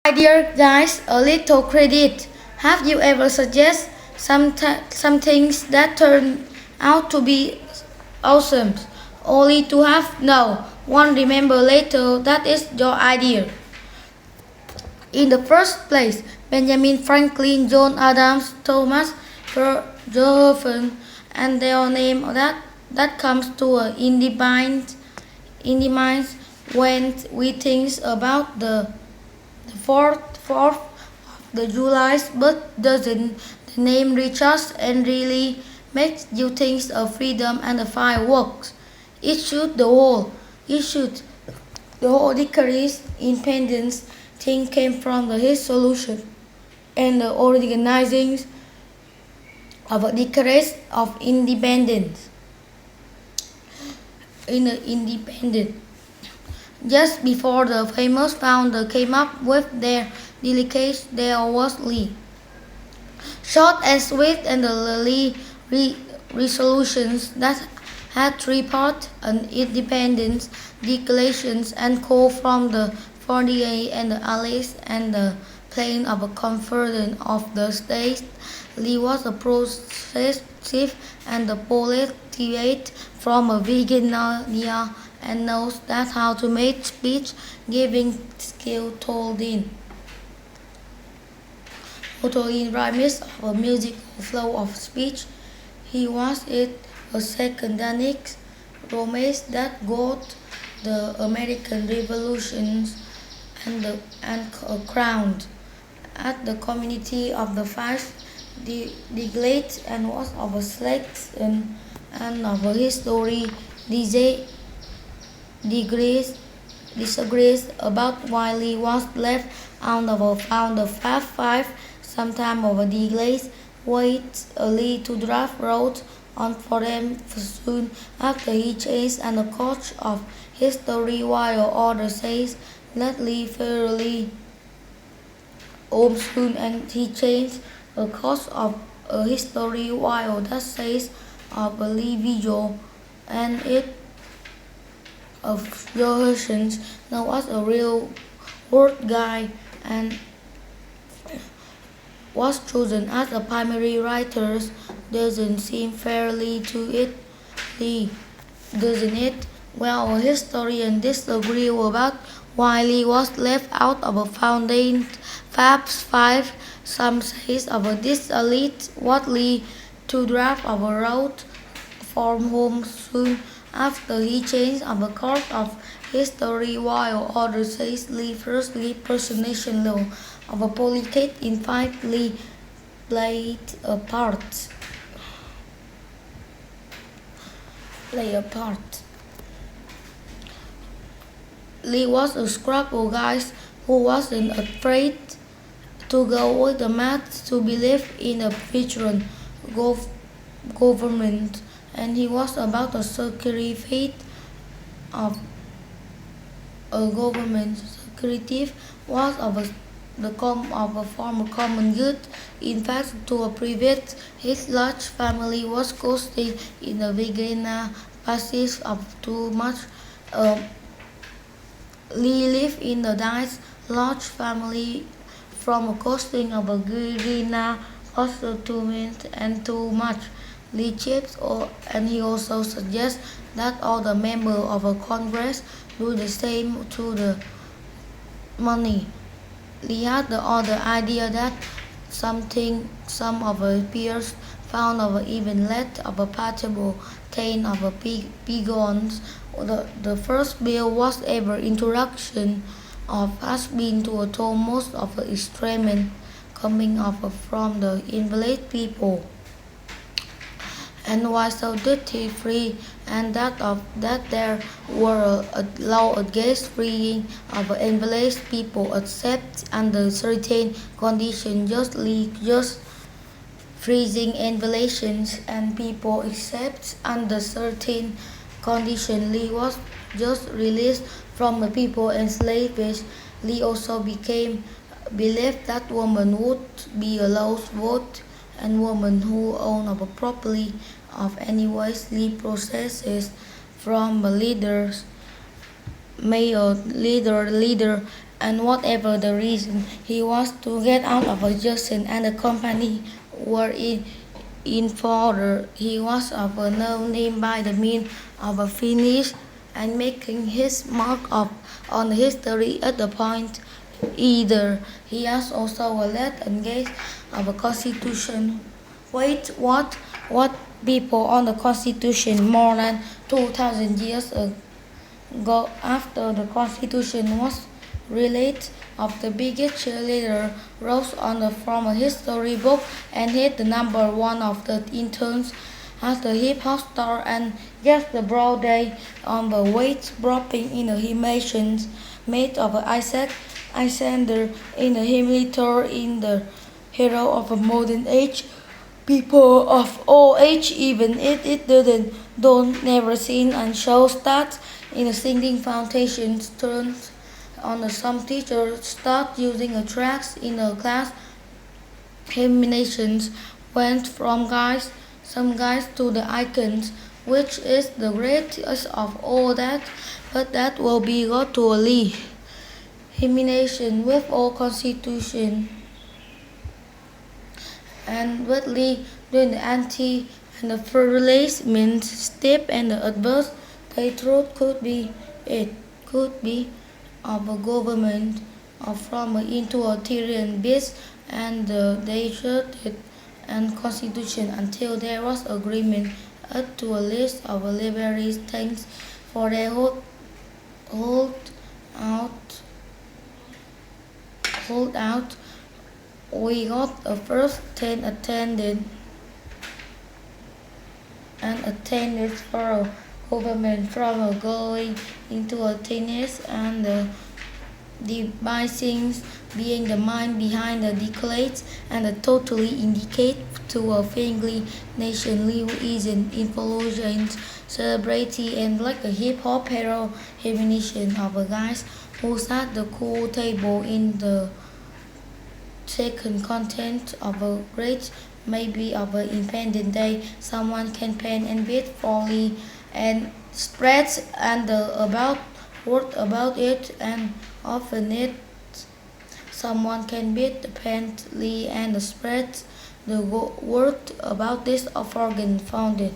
My dear guys, a little credit. Have you ever suggested some things that turn out to be awesome, only to have no one remember later that is your idea? In the first place, Benjamin Franklin, John Adams, Thomas Jefferson, and their name that comes to a in the mind when we think about the fourth of the July, but doesn't the name Richard and really makes you think of freedom and the fireworks? It should the whole decrease independence thing came from his solution and the organizing of a decrease of independence in the independent. Just before the famous founder came up with their delegation, there was Lee. Short and sweet and the Lee resolutions that had three parts: an independence declaration and call from the 48 and the allies and the plan of a conference of the states. Lee was a progressive and the politician from a Virginia and knows that how to make speech giving skill told in. Although in rhymes of a musical flow of speech, he was it a secondary romance that got the American Revolutions and crowned at the community of the five delegates and was of a select and of a history degrees disagrees about why Lee was left out of a found the Fab Five. Sometime over delays wait Lee to draft wrote on for them soon after he changed and the course of history while others says let Lee fairly soon and he changed the course of a history while that says of a Lee visual and it of Johansson now was a real world guy and was chosen as a primary writer doesn't seem fairly to it, Lee, doesn't it? Well, a historian disagree about why Lee was left out of a founding Fab Five. Some says of this elite what Lee to draft of a road from home soon after he changed of the course of history while others says Lee firstly personation law of a politics in fact Lee played a part. Play a part. Lee was a scrupule guy who wasn't afraid to go with the math to believe in a future government and he was about to secure fate of a government security was of a form of common good. In fact, to prevent his large family was costing in the Virginia Pacific of too much. Lee lived in the nice large family from a costing of a Virginia cost too much and too much. Lee chips and he also suggests that all the members of a Congress do the same to the money. Lee had the other idea that some of his peers found of even less of a patable taint of a pigons. The first bill was ever introduction of has been to a toll most of the experiment coming off from the invalid people and was so duty free and that there were a law against freeing of invalid people except under certain conditions just freezing invalids and people except under certain conditions. Lee was just released from the people enslaved. Lee also became believed that women would be allowed to vote and women who own a property of any wisely processes from leaders, mayor, leader, and whatever the reason, he was to get out of Jackson and the company were in further. He was of a known name by the means of a finish and making his mark on history at the point either. He has also led engaged of a constitution. Wait, what people on the constitution more than 2,000 years ago after the constitution was released of the biggest cheerleader rose on the from a history book and hit the number one of the interns as the hip hop star and just the broad day on the weight dropping in the animations made of Isaac Alexander in the military in the hero of a modern age. People of all age, even if it didn't, don't never seen and shows that in a singing foundation turns on some teachers start using a tracks in a class eliminations went from guys some guys to the icons which is the greatest of all that but that will be got to a lead elimination with all constitution and widely doing the anti and the release means step and the adverse the truth could be it could be of a government or from into a Tyrian base and they should it and constitution until there was agreement up to a list of liberties things for they hold out hold out we got a first 10 attended and attended for a government from a going into a tennis and the devisings being the mind behind the decades and the totally indicate to a friendly nation live is an influence celebrity and like a hip hop hero definition of a guys who sat the cool table in the second content of a great maybe of an independent day someone campaign and bid folly and spreads and about word about it and often it someone can beat the penalty and spread the word about this of organ founded